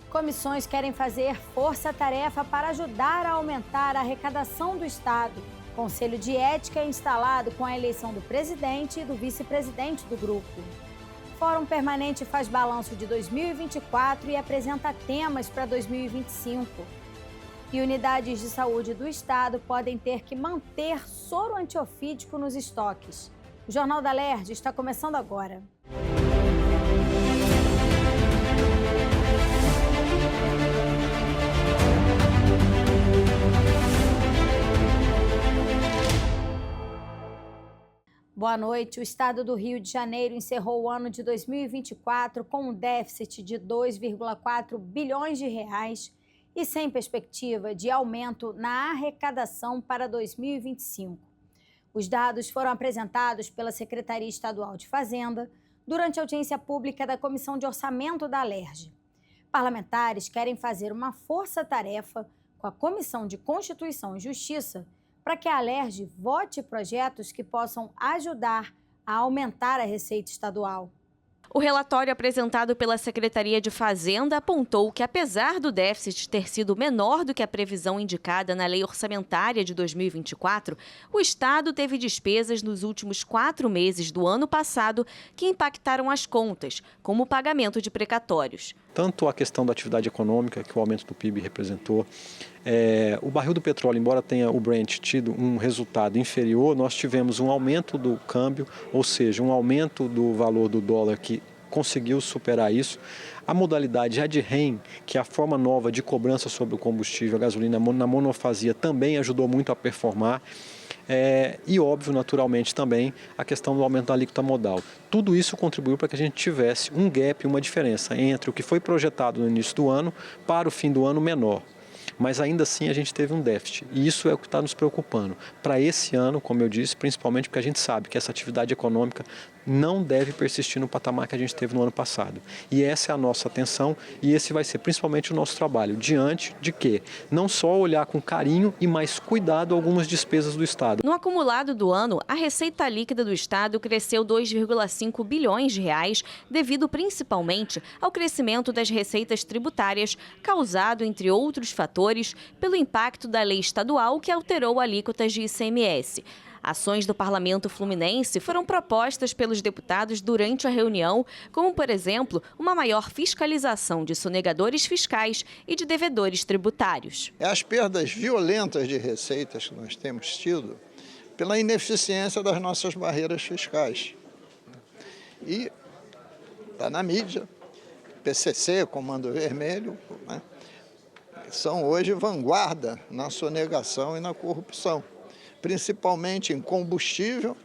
Comissões querem fazer força-tarefa para ajudar a aumentar a arrecadação do Estado. Conselho de Ética é instalado com a eleição do presidente e do vice-presidente do grupo. Fórum Permanente faz balanço de 2024 e apresenta temas para 2025. E unidades de saúde do Estado podem ter que manter soro antiofídico nos estoques. O Jornal da Alerj está começando agora. Boa noite. O Estado do Rio de Janeiro encerrou o ano de 2024 com um déficit de 2,4 bilhões de reais e sem perspectiva de aumento na arrecadação para 2025. Os dados foram apresentados pela Secretaria Estadual de Fazenda durante a audiência pública da Comissão de Orçamento da Alerj. Parlamentares querem fazer uma força-tarefa com a Comissão de Constituição e Justiça para que a Alerj vote projetos que possam ajudar a aumentar a receita estadual. O relatório apresentado pela Secretaria de Fazenda apontou que, apesar do déficit ter sido menor do que a previsão indicada na Lei Orçamentária de 2024, o Estado teve despesas nos últimos 4 meses do ano passado que impactaram as contas, como o pagamento de precatórios. Tanto a questão da atividade econômica, que o aumento do PIB representou, o barril do petróleo, embora tenha o Brent tido um resultado inferior, nós tivemos um aumento do câmbio, ou seja, um aumento do valor do dólar que conseguiu superar isso. A modalidade ADREM, que é a forma nova de cobrança sobre o combustível, a gasolina na monofasia, também ajudou muito a performar. E óbvio, naturalmente, também a questão do aumento da alíquota modal. Tudo isso contribuiu para que a gente tivesse um gap, uma diferença entre o que foi projetado no início do ano para o fim do ano menor. Mas ainda assim a gente teve um déficit e isso é o que está nos preocupando. Para esse ano, como eu disse, principalmente porque a gente sabe que essa atividade econômica não deve persistir no patamar que a gente teve no ano passado. E essa é a nossa atenção e esse vai ser principalmente o nosso trabalho, diante de que não só olhar com carinho e mais cuidado algumas despesas do Estado. No acumulado do ano, a receita líquida do Estado cresceu 2,5 bilhões de reais, devido principalmente ao crescimento das receitas tributárias, causado, entre outros fatores, pelo impacto da lei estadual que alterou alíquotas de ICMS. Ações do Parlamento Fluminense foram propostas pelos deputados durante a reunião, como, por exemplo, uma maior fiscalização de sonegadores fiscais e de devedores tributários. As perdas violentas de receitas que nós temos tido pela ineficiência das nossas barreiras fiscais. E está na mídia, PCC, Comando Vermelho, né, são hoje vanguarda na sonegação e na corrupção, principalmente em combustível,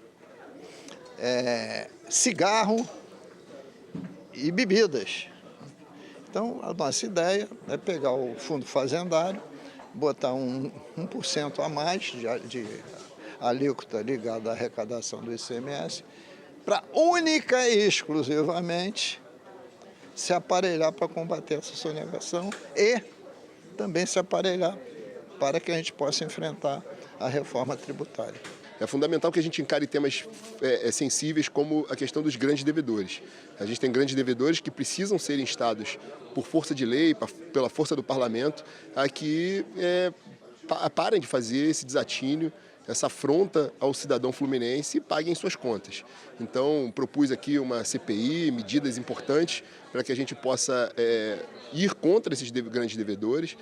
cigarro e bebidas. Então, a nossa ideia é pegar o fundo fazendário, botar 1% a mais de alíquota ligada à arrecadação do ICMS, para única e exclusivamente se aparelhar para combater essa sonegação e também se aparelhar para que a gente possa enfrentar a reforma tributária. É fundamental que a gente encare temas sensíveis como a questão dos grandes devedores. A gente tem grandes devedores que precisam ser instados por força de lei, pela força do parlamento, a que parem de fazer esse desatínio, essa afronta ao cidadão fluminense e paguem suas contas. Então, propus aqui uma CPI, medidas importantes para que a gente possa ir contra esses grandes devedores,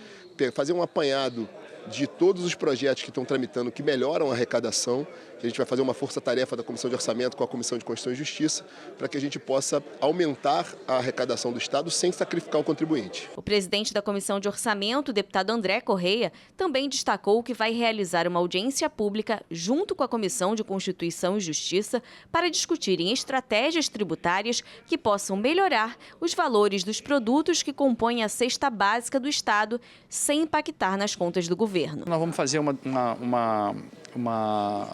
fazer um apanhado de todos os projetos que estão tramitando que melhoram a arrecadação. A gente vai fazer uma força-tarefa da Comissão de Orçamento com a Comissão de Constituição e Justiça para que a gente possa aumentar a arrecadação do Estado sem sacrificar o contribuinte. O presidente da Comissão de Orçamento, o deputado André Correia, também destacou que vai realizar uma audiência pública junto com a Comissão de Constituição e Justiça para discutirem estratégias tributárias que possam melhorar os valores dos produtos que compõem a cesta básica do Estado sem impactar nas contas do governo. Nós vamos fazer uma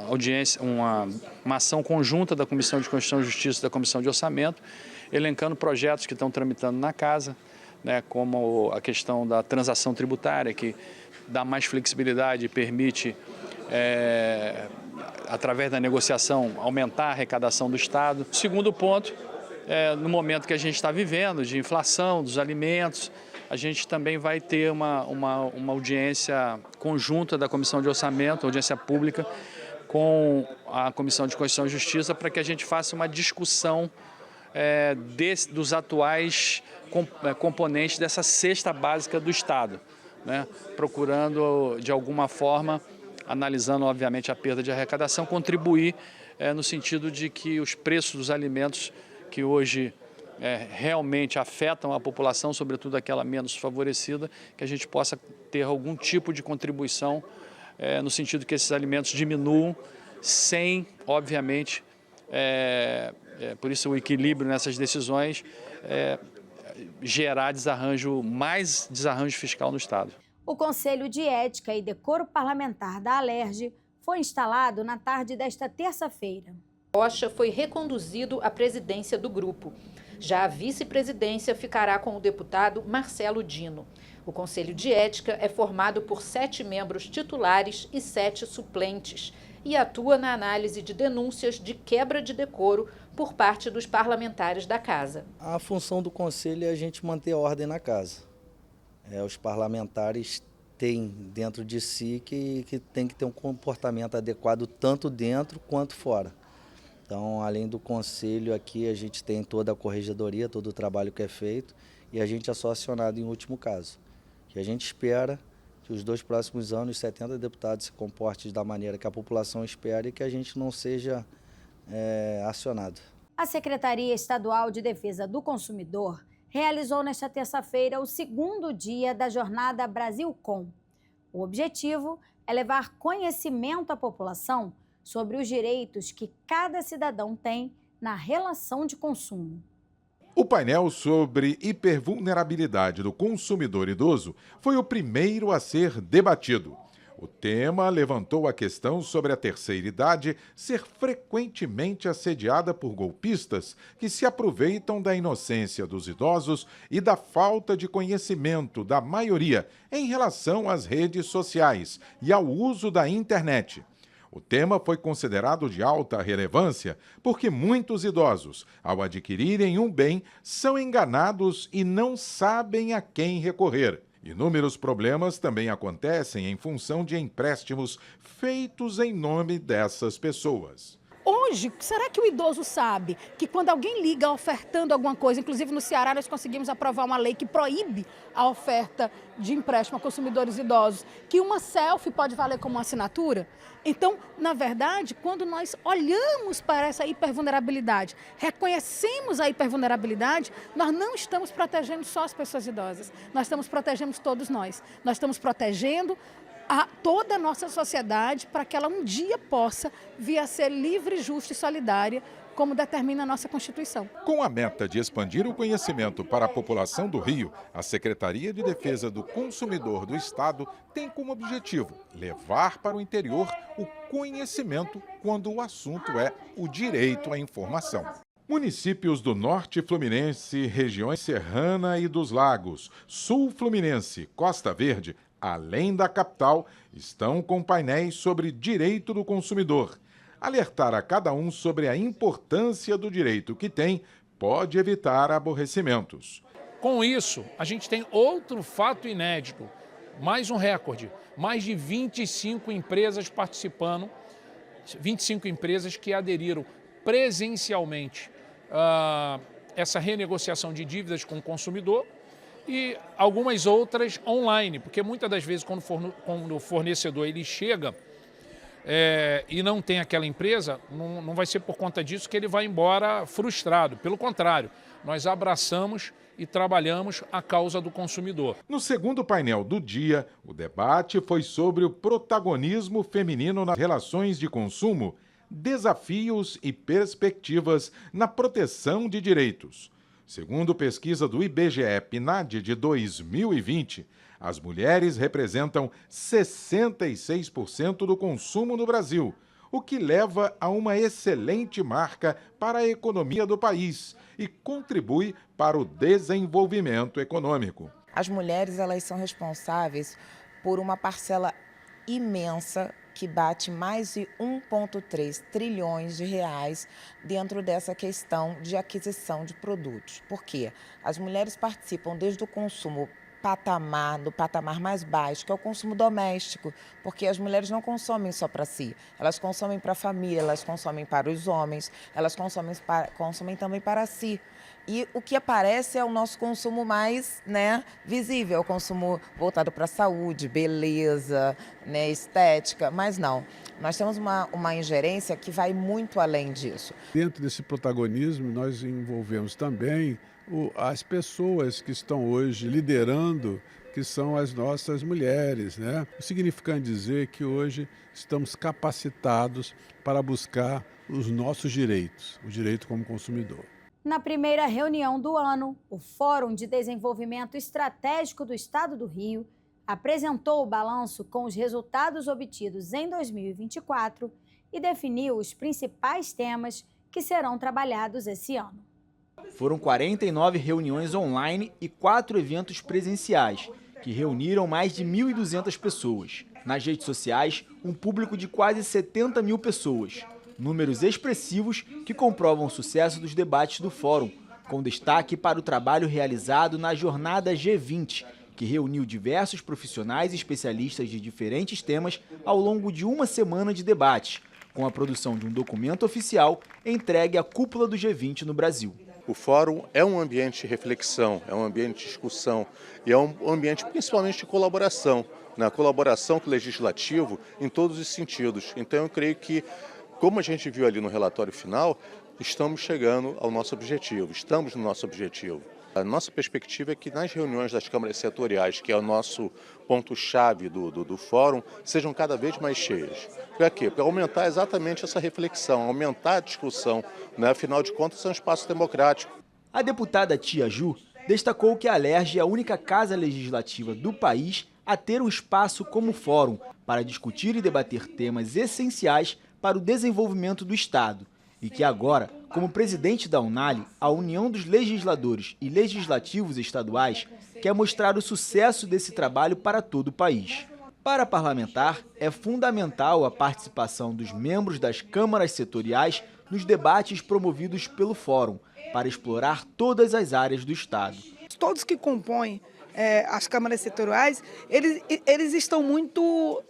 audiência, uma ação conjunta da Comissão de Constituição e Justiça e da Comissão de Orçamento, elencando projetos que estão tramitando na casa, né, como a questão da transação tributária, que dá mais flexibilidade e permite, através da negociação, aumentar a arrecadação do Estado. Segundo ponto, no momento que a gente está vivendo, de inflação dos alimentos, a gente também vai ter uma audiência conjunta da Comissão de Orçamento, audiência pública, com a Comissão de Constituição e Justiça, para que a gente faça uma discussão dos atuais componentes dessa cesta básica do Estado, né? Procurando, de alguma forma, analisando, obviamente, a perda de arrecadação, contribuir no sentido de que os preços dos alimentos que hoje realmente afetam a população, sobretudo aquela menos favorecida, que a gente possa ter algum tipo de contribuição no sentido que esses alimentos diminuam, sem, obviamente, por isso o equilíbrio nessas decisões, gerar mais desarranjo fiscal no Estado. O Conselho de Ética e Decoro Parlamentar da Alerj foi instalado na tarde desta terça-feira. Rocha foi reconduzido à presidência do grupo. Já a vice-presidência ficará com o deputado Marcelo Dino. O Conselho de Ética é formado por 7 membros titulares e 7 suplentes e atua na análise de denúncias de quebra de decoro por parte dos parlamentares da Casa. A função do Conselho é a gente manter a ordem na Casa. Os parlamentares têm dentro de si que tem que ter um comportamento adequado tanto dentro quanto fora. Então, além do Conselho aqui, a gente tem toda a corregedoria, todo o trabalho que é feito e a gente é só acionado em último caso. Que a gente espera que os 2 próximos anos, 70 deputados se comportem da maneira que a população espera e que a gente não seja acionado. A Secretaria Estadual de Defesa do Consumidor realizou nesta terça-feira o 2º dia da Jornada Brasil-Com. O objetivo é levar conhecimento à população sobre os direitos que cada cidadão tem na relação de consumo. O painel sobre hipervulnerabilidade do consumidor idoso foi o primeiro a ser debatido. O tema levantou a questão sobre a terceira idade ser frequentemente assediada por golpistas que se aproveitam da inocência dos idosos e da falta de conhecimento da maioria em relação às redes sociais e ao uso da internet. O tema foi considerado de alta relevância porque muitos idosos, ao adquirirem um bem, são enganados e não sabem a quem recorrer. Inúmeros problemas também acontecem em função de empréstimos feitos em nome dessas pessoas. Hoje, será que o idoso sabe que quando alguém liga ofertando alguma coisa, inclusive no Ceará nós conseguimos aprovar uma lei que proíbe a oferta de empréstimo a consumidores idosos, que uma selfie pode valer como uma assinatura? Então, na verdade, quando nós olhamos para essa hipervulnerabilidade, reconhecemos a hipervulnerabilidade, nós não estamos protegendo só as pessoas idosas, nós estamos protegendo todos nós. Nós estamos protegendo toda a nossa sociedade para que ela um dia possa vir a ser livre, justa e solidária, como determina a nossa Constituição. Com a meta de expandir o conhecimento para a população do Rio, a Secretaria de Defesa do Consumidor do Estado tem como objetivo levar para o interior o conhecimento quando o assunto é o direito à informação. Municípios do Norte Fluminense, regiões Serrana e dos Lagos, Sul Fluminense, Costa Verde, além da capital, estão com painéis sobre direito do consumidor. Alertar a cada um sobre a importância do direito que tem pode evitar aborrecimentos. Com isso, a gente tem outro fato inédito, mais um recorde, mais de 25 empresas participando, 25 empresas que aderiram presencialmente a essa renegociação de dívidas com o consumidor, e algumas outras online, porque muitas das vezes quando o fornecedor ele chega e não tem aquela empresa, não vai ser por conta disso que ele vai embora frustrado. Pelo contrário, nós abraçamos e trabalhamos a causa do consumidor. No segundo painel do dia, o debate foi sobre o protagonismo feminino nas relações de consumo, desafios e perspectivas na proteção de direitos. Segundo pesquisa do IBGE-PNAD de 2020, as mulheres representam 66% do consumo no Brasil, o que leva a uma excelente marca para a economia do país e contribui para o desenvolvimento econômico. As mulheres elas são responsáveis por uma parcela imensa que bate mais de 1,3 trilhões de reais dentro dessa questão de aquisição de produtos. Por quê? As mulheres participam desde o consumo patamar, do patamar mais baixo, que é o consumo doméstico, porque as mulheres não consomem só para si, elas consomem para a família, elas consomem para os homens, elas consomem também para si. E o que aparece é o nosso consumo mais, né, visível, o consumo voltado para a saúde, beleza, né, estética, mas não. Nós temos uma ingerência que vai muito além disso. Dentro desse protagonismo, nós envolvemos também as pessoas que estão hoje liderando, que são as nossas mulheres, né? Significando dizer que hoje estamos capacitados para buscar os nossos direitos, o direito como consumidor. Na primeira reunião do ano, o Fórum de Desenvolvimento Estratégico do Estado do Rio apresentou o balanço com os resultados obtidos em 2024 e definiu os principais temas que serão trabalhados esse ano. Foram 49 reuniões online e 4 eventos presenciais, que reuniram mais de 1.200 pessoas. Nas redes sociais, um público de quase 70 mil pessoas. Números expressivos que comprovam o sucesso dos debates do Fórum, com destaque para o trabalho realizado na Jornada G20, que reuniu diversos profissionais e especialistas de diferentes temas ao longo de uma semana de debates, com a produção de um documento oficial entregue à cúpula do G20 no Brasil. O Fórum é um ambiente de reflexão, é um ambiente de discussão e é um ambiente principalmente de colaboração, né? Colaboração com o Legislativo em todos os sentidos. Então eu creio que, como a gente viu ali no relatório final, estamos chegando ao nosso objetivo, estamos no nosso objetivo. A nossa perspectiva é que nas reuniões das câmaras setoriais, que é o nosso ponto-chave do Fórum, sejam cada vez mais cheias. Para quê? Para aumentar exatamente essa reflexão, aumentar a discussão, né? Afinal de contas, é um espaço democrático. A deputada Tia Ju destacou que a Alerj é a única casa legislativa do país a ter um espaço como Fórum para discutir e debater temas essenciais para o desenvolvimento do Estado e que agora, como presidente da UNALI, a União dos Legisladores e Legislativos Estaduais, quer mostrar o sucesso desse trabalho para todo o país. Para a parlamentar, é fundamental a participação dos membros das câmaras setoriais nos debates promovidos pelo Fórum, para explorar todas as áreas do Estado. Todos que compõem as câmaras setoriais, eles estão muito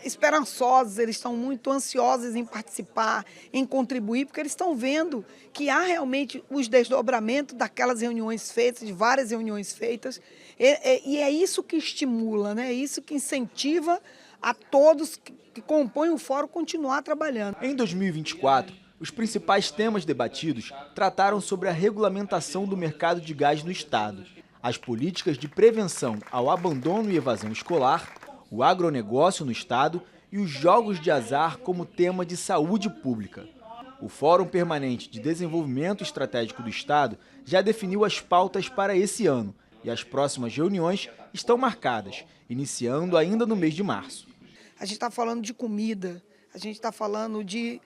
esperançosos, eles estão muito ansiosos em participar, em contribuir, porque eles estão vendo que há realmente os desdobramentos daquelas reuniões feitas, de várias reuniões feitas, e é isso que estimula, né? É isso que incentiva a todos que compõem o Fórum continuar trabalhando. Em 2024, os principais temas debatidos trataram sobre a regulamentação do mercado de gás no Estado, as políticas de prevenção ao abandono e evasão escolar, o agronegócio no Estado e os jogos de azar como tema de saúde pública. O Fórum Permanente de Desenvolvimento Estratégico do Estado já definiu as pautas para esse ano e as próximas reuniões estão marcadas, iniciando ainda no mês de março. A gente está falando de comida, a gente está falando de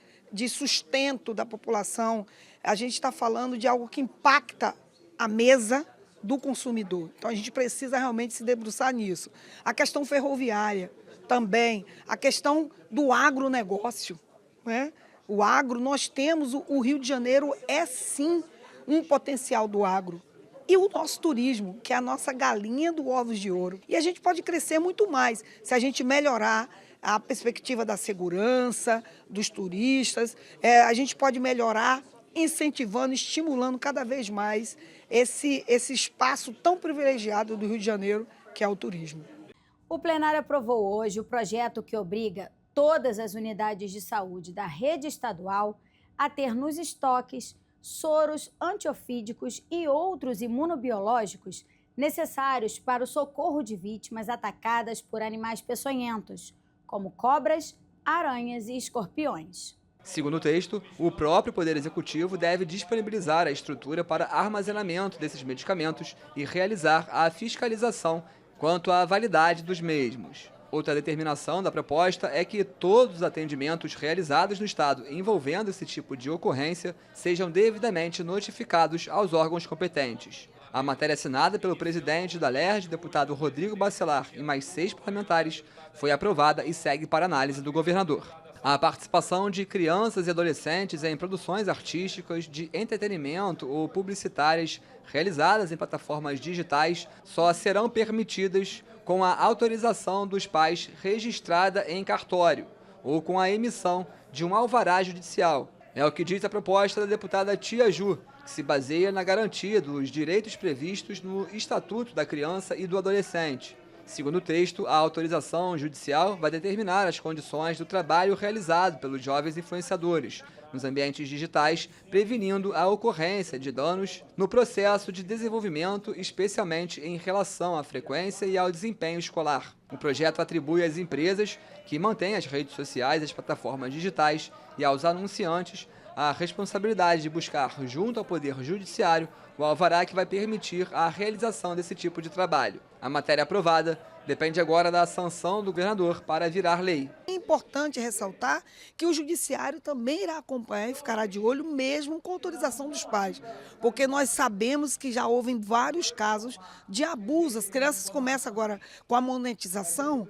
sustento da população, a gente está falando de algo que impacta a mesa do consumidor. Então, a gente precisa realmente se debruçar nisso. A questão ferroviária também, a questão do agronegócio, né? O agro, nós temos, o Rio de Janeiro é sim um potencial do agro. E o nosso turismo, que é a nossa galinha do ovos de ouro. E a gente pode crescer muito mais se a gente melhorar a perspectiva da segurança, dos turistas, a gente pode melhorar incentivando, estimulando cada vez mais esse espaço tão privilegiado do Rio de Janeiro, que é o turismo. O plenário aprovou hoje o projeto que obriga todas as unidades de saúde da rede estadual a ter nos estoques soros antiofídicos e outros imunobiológicos necessários para o socorro de vítimas atacadas por animais peçonhentos, como cobras, aranhas e escorpiões. Segundo o texto, o próprio Poder Executivo deve disponibilizar a estrutura para armazenamento desses medicamentos e realizar a fiscalização quanto à validade dos mesmos. Outra determinação da proposta é que todos os atendimentos realizados no Estado envolvendo esse tipo de ocorrência sejam devidamente notificados aos órgãos competentes. A matéria assinada pelo presidente da Alerj, deputado Rodrigo Bacelar, e mais 6 parlamentares, foi aprovada e segue para análise do governador. A participação de crianças e adolescentes em produções artísticas, de entretenimento ou publicitárias realizadas em plataformas digitais só serão permitidas com a autorização dos pais registrada em cartório ou com a emissão de um alvará judicial. É o que diz a proposta da deputada Tia Ju, que se baseia na garantia dos direitos previstos no Estatuto da Criança e do Adolescente. Segundo o texto, a autorização judicial vai determinar as condições do trabalho realizado pelos jovens influenciadores nos ambientes digitais, prevenindo a ocorrência de danos no processo de desenvolvimento, especialmente em relação à frequência e ao desempenho escolar. O projeto atribui às empresas que mantêm as redes sociais e as plataformas digitais e aos anunciantes a responsabilidade de buscar, junto ao Poder Judiciário, o alvará que vai permitir a realização desse tipo de trabalho. A matéria aprovada depende agora da sanção do governador para virar lei. É importante ressaltar que o judiciário também irá acompanhar e ficará de olho mesmo com autorização dos pais, porque nós sabemos que já houve vários casos de abuso. As crianças começam agora com a monetização,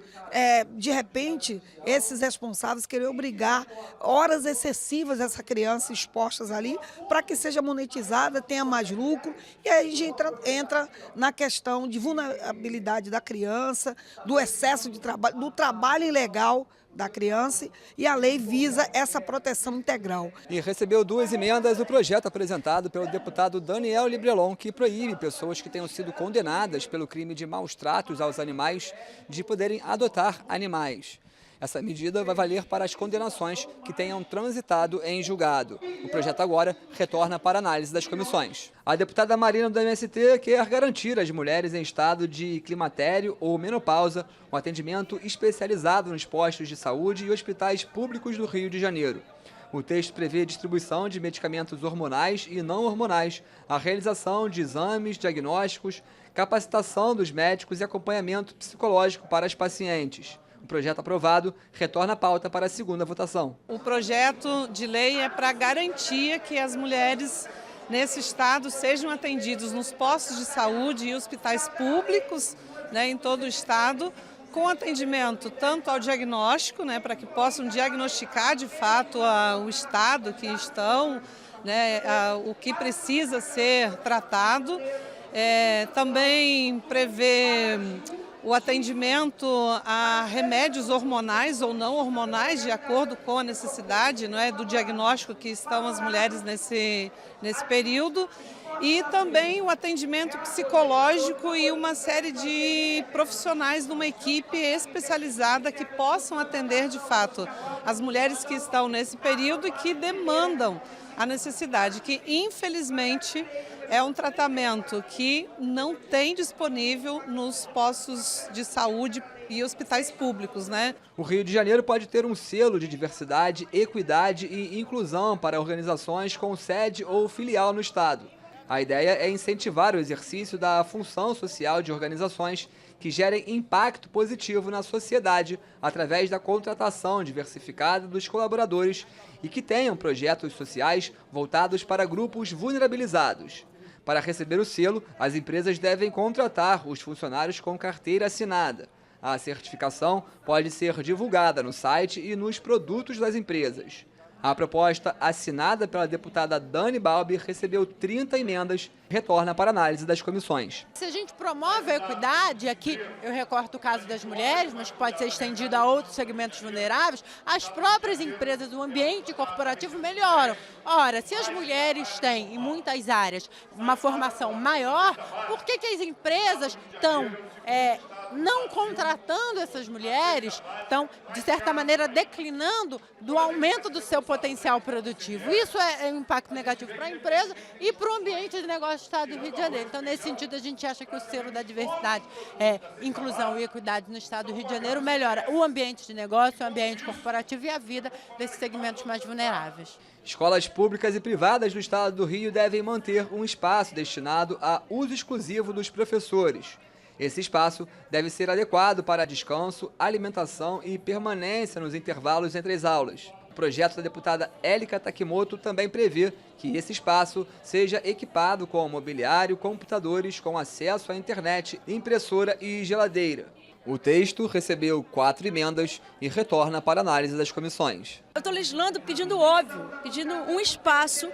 de repente esses responsáveis querem obrigar horas excessivas dessa criança expostas ali para que seja monetizada, tenha mais lucro, e aí a gente entra na questão de vulnerabilidade da criança, do excesso de trabalho, do trabalho ilegal da criança, e a lei visa essa proteção integral. E recebeu 2 emendas o projeto apresentado pelo deputado Daniel Librelon, que proíbe pessoas que tenham sido condenadas pelo crime de maus tratos aos animais de poderem adotar animais. Essa medida vai valer para as condenações que tenham transitado em julgado. O projeto agora retorna para análise das comissões. A deputada Marina do MST quer garantir às mulheres em estado de climatério ou menopausa um atendimento especializado nos postos de saúde e hospitais públicos do Rio de Janeiro. O texto prevê a distribuição de medicamentos hormonais e não hormonais, a realização de exames diagnósticos, capacitação dos médicos e acompanhamento psicológico para as pacientes. O projeto aprovado retorna a pauta para a segunda votação. O projeto de lei é para garantir que as mulheres nesse estado sejam atendidas nos postos de saúde e hospitais públicos, em todo o estado, com atendimento tanto ao diagnóstico, para que possam diagnosticar de fato o estado que estão, o que precisa ser tratado. Também prevê o atendimento a remédios hormonais ou não hormonais, de acordo com a necessidade do diagnóstico que estão as mulheres nesse período, e também o atendimento psicológico e uma série de profissionais numa equipe especializada que possam atender de fato as mulheres que estão nesse período e que demandam a necessidade, que infelizmente é um tratamento que não tem disponível nos postos de saúde e hospitais públicos, O Rio de Janeiro pode ter um selo de diversidade, equidade e inclusão para organizações com sede ou filial no estado. A ideia é incentivar o exercício da função social de organizações que gerem impacto positivo na sociedade através da contratação diversificada dos colaboradores e que tenham projetos sociais voltados para grupos vulnerabilizados. Para receber o selo, as empresas devem contratar os funcionários com carteira assinada. A certificação pode ser divulgada no site e nos produtos das empresas. A proposta, assinada pela deputada Dani Balbi, recebeu 30 emendas e retorna para análise das comissões. Se a gente promove a equidade, aqui eu recorto o caso das mulheres, mas pode ser estendido a outros segmentos vulneráveis, as próprias empresas, o ambiente corporativo melhoram. Ora, se as mulheres têm, em muitas áreas, uma formação maior, por que as empresas estão não contratando essas mulheres, estão, de certa maneira, declinando do aumento do seu potencial produtivo? Isso é um impacto negativo para a empresa e para o ambiente de negócio do Estado do Rio de Janeiro. Então, nesse sentido, a gente acha que o selo da diversidade, inclusão e equidade no Estado do Rio de Janeiro melhora o ambiente de negócio, o ambiente corporativo e a vida desses segmentos mais vulneráveis. Escolas públicas e privadas do Estado do Rio devem manter um espaço destinado a uso exclusivo dos professores. Esse espaço deve ser adequado para descanso, alimentação e permanência nos intervalos entre as aulas. O projeto da deputada Élica Takimoto também prevê que esse espaço seja equipado com mobiliário, computadores com acesso à internet, impressora e geladeira. O texto recebeu 4 emendas e retorna para análise das comissões. Eu estou legislando pedindo óbvio, pedindo um espaço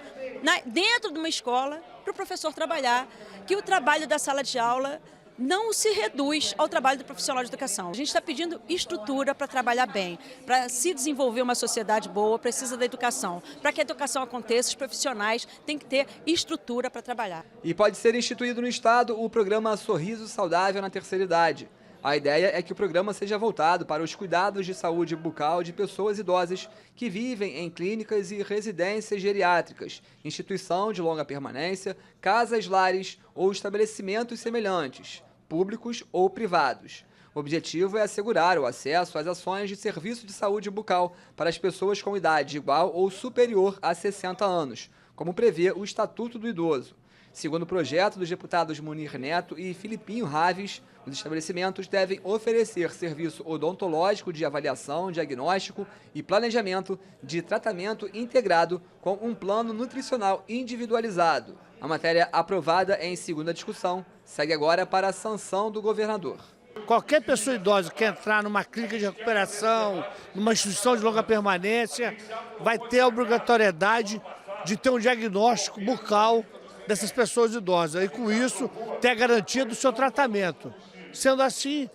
dentro de uma escola para o professor trabalhar, que o trabalho da sala de aula não se reduz ao trabalho do profissional de educação. A gente está pedindo estrutura para trabalhar bem, para se desenvolver uma sociedade boa, precisa da educação. Para que a educação aconteça, os profissionais têm que ter estrutura para trabalhar. E pode ser instituído no Estado o programa Sorriso Saudável na Terceira Idade. A ideia é que o programa seja voltado para os cuidados de saúde bucal de pessoas idosas que vivem em clínicas e residências geriátricas, instituição de longa permanência, casas-lares ou estabelecimentos semelhantes, públicos ou privados. O objetivo é assegurar o acesso às ações de serviço de saúde bucal para as pessoas com idade igual ou superior a 60 anos, como prevê o Estatuto do Idoso. Segundo o projeto dos deputados Munir Neto e Filipinho Raves, os estabelecimentos devem oferecer serviço odontológico de avaliação, diagnóstico e planejamento de tratamento integrado com um plano nutricional individualizado. A matéria aprovada em segunda discussão segue agora para a sanção do governador. Qualquer pessoa idosa que entrar numa clínica de recuperação, numa instituição de longa permanência, vai ter a obrigatoriedade de ter um diagnóstico bucal dessas pessoas idosas e, com isso, ter a garantia do seu tratamento. Sendo assim,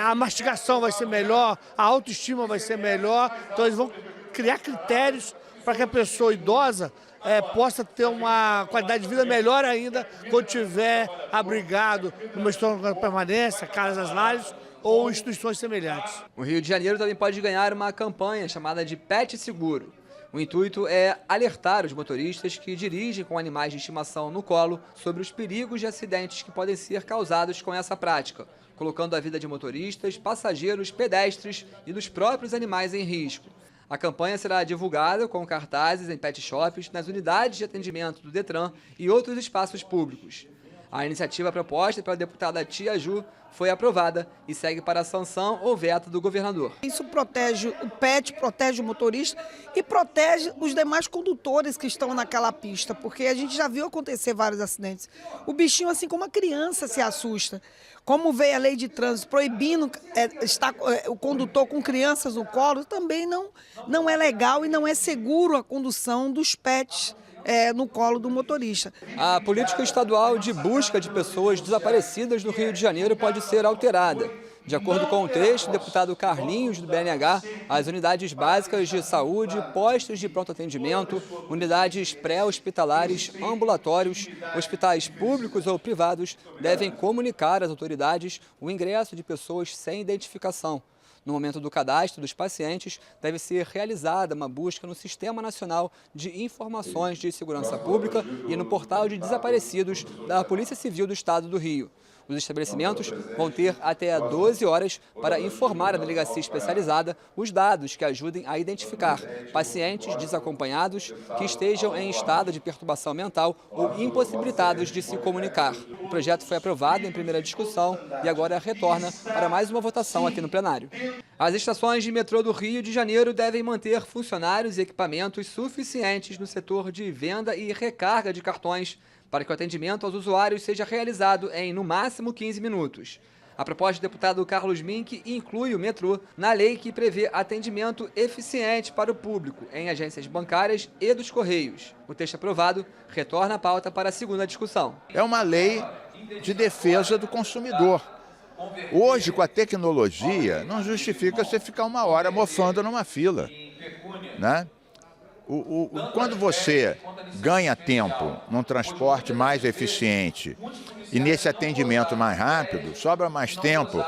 a mastigação vai ser melhor, a autoestima vai ser melhor, então eles vão criar critérios para que a pessoa idosa possa ter uma qualidade de vida melhor ainda quando estiver abrigado numa instituição de permanência, casas-lares ou instituições semelhantes. O Rio de Janeiro também pode ganhar uma campanha chamada de Pet Seguro. O intuito é alertar os motoristas que dirigem com animais de estimação no colo sobre os perigos de acidentes que podem ser causados com essa prática, colocando a vida de motoristas, passageiros, pedestres e dos próprios animais em risco. A campanha será divulgada com cartazes em pet shops, nas unidades de atendimento do Detran e outros espaços públicos. A iniciativa proposta pela deputada Tia Ju foi aprovada e segue para a sanção ou veto do governador. Isso protege o pet, protege o motorista e protege os demais condutores que estão naquela pista, porque a gente já viu acontecer vários acidentes. O bichinho, assim como a criança, se assusta. Como veio a lei de trânsito proibindo o condutor com crianças no colo, também não é legal e não é seguro a condução dos pets no colo do motorista. A política estadual de busca de pessoas desaparecidas no Rio de Janeiro pode ser alterada. De acordo com o texto do deputado Carlinhos, do BNH, as unidades básicas de saúde, postos de pronto atendimento, unidades pré-hospitalares, ambulatórios, hospitais públicos ou privados devem comunicar às autoridades o ingresso de pessoas sem identificação. No momento do cadastro dos pacientes, deve ser realizada uma busca no Sistema Nacional de Informações de Segurança Pública e no Portal de Desaparecidos da Polícia Civil do Estado do Rio. Os estabelecimentos vão ter até 12 horas para informar a delegacia especializada os dados que ajudem a identificar pacientes desacompanhados que estejam em estado de perturbação mental ou impossibilitados de se comunicar. O projeto foi aprovado em primeira discussão e agora retorna para mais uma votação aqui no plenário. As estações de metrô do Rio de Janeiro devem manter funcionários e equipamentos suficientes no setor de venda e recarga de cartões para que o atendimento aos usuários seja realizado em, no máximo, 15 minutos. A proposta do deputado Carlos Mink inclui o metrô na lei que prevê atendimento eficiente para o público em agências bancárias e dos Correios. O texto aprovado retorna a pauta para a segunda discussão. É uma lei de defesa do consumidor. Hoje, com a tecnologia, não justifica você ficar uma hora mofando numa fila, né? Quando você ganha tempo num transporte mais eficiente e nesse atendimento mais rápido, sobra mais tempo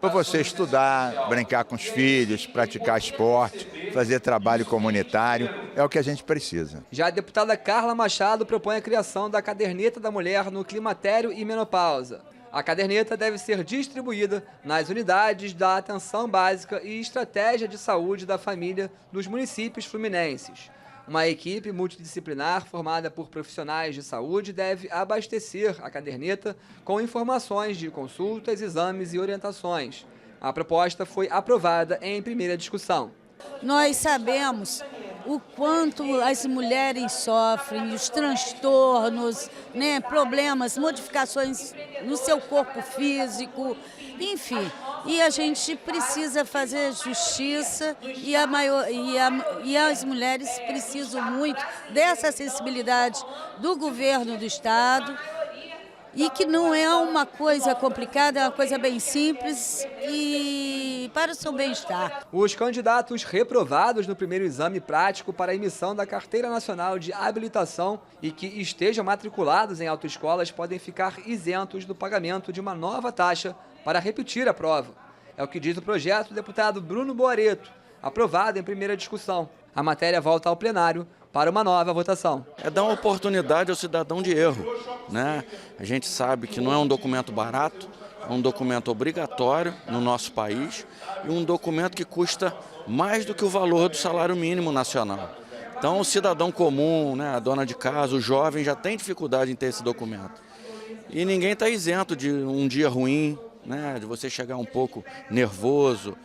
para você estudar, brincar com os filhos, praticar esporte, fazer trabalho comunitário, é o que a gente precisa. Já a deputada Carla Machado propõe a criação da caderneta da mulher no climatério e menopausa. A caderneta deve ser distribuída nas unidades da atenção básica e estratégia de saúde da família dos municípios fluminenses. Uma equipe multidisciplinar formada por profissionais de saúde deve abastecer a caderneta com informações de consultas, exames e orientações. A proposta foi aprovada em primeira discussão. Nós sabemos o quanto as mulheres sofrem, os transtornos, né, problemas, modificações no seu corpo físico, enfim. E a gente precisa fazer justiça e as mulheres precisam muito dessa sensibilidade do governo do Estado, e que não é uma coisa complicada, é uma coisa bem simples e para o seu bem-estar. Os candidatos reprovados no primeiro exame prático para a emissão da Carteira Nacional de Habilitação e que estejam matriculados em autoescolas podem ficar isentos do pagamento de uma nova taxa para repetir a prova. É o que diz o projeto do deputado Bruno Boareto, aprovado em primeira discussão. A matéria volta ao plenário para uma nova votação. É dar uma oportunidade ao cidadão de erro, né? A gente sabe que não é um documento barato, é um documento obrigatório no nosso país e um documento que custa mais do que o valor do salário mínimo nacional. Então, o cidadão comum, né, a dona de casa, o jovem já tem dificuldade em ter esse documento. E ninguém está isento de um dia ruim, né, de você chegar um pouco nervoso,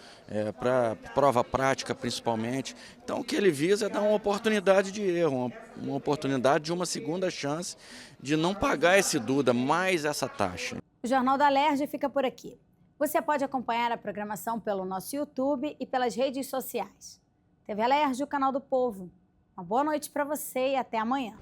para prova prática principalmente. Então o que ele visa é dar uma oportunidade de erro, uma oportunidade de uma segunda chance de não pagar esse Duda, mais essa taxa. O Jornal da Alerj fica por aqui. Você pode acompanhar a programação pelo nosso YouTube e pelas redes sociais. TV Alerj, o canal do povo. Uma boa noite para você e até amanhã.